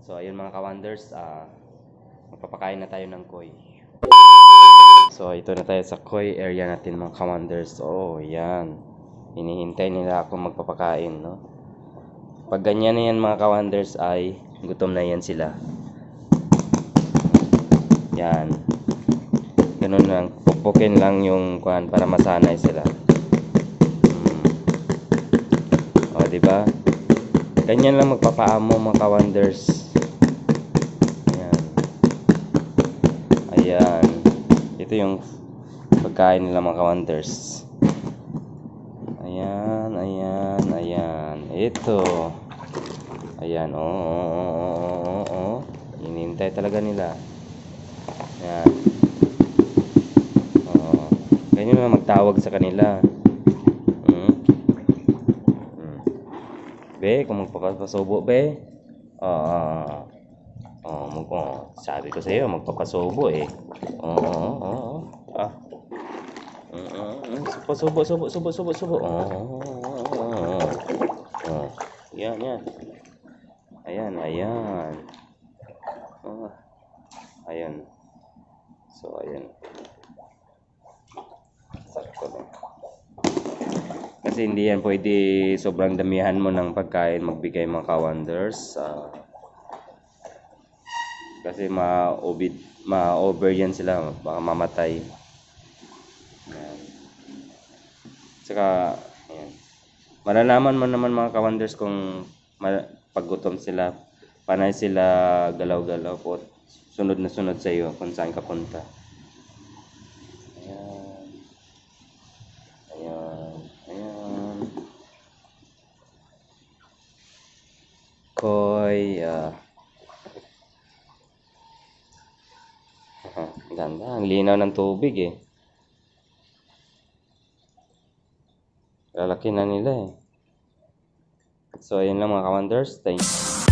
So ayun mga ka-wonders, magpapakain na tayo ng koi. So ito na tayo sa koi area natin mga ka-wonders. Oh, yan. Hinihintay nila ako magpapakain, no? Pag ganyan na yan mga ka-wonders ay gutom na yan sila. Yan. Ganun lang. Pukpukin lang yung kuhan para masanay sila. O, diba? Ganyan lang magpapaamo mga ka-wonders. Ayan. Ito yung pagkain nila mga ka-wonders. Ayan, ayan, ayan. Ito. Ayan, hinihintay talaga nila. Ayan. Ganyan na magtawag sa kanila. Be, kung magpapasubo, be. Sabi ko sa iyo, magpapasubo eh. Subo. Yan. Ayan. Ayan. So, ayan. Sakto lang. Kasi hindi yan pwede sobrang damihan mo ng pagkain magbigay mga ka-wonders. Kasi ma-over yan sila, baka mamatay. Ayan. Saka, ayan. Malalaman mo naman mga ka-wonders kung paggutom sila, panay sila galaw-galaw po, sunod na sunod sa iyo kung saan ka punta. Ayan. Koi, ganda, ang linaw ng tubig eh. Lalaki na nila eh. So ayun lang mga ka-wonders, thanks.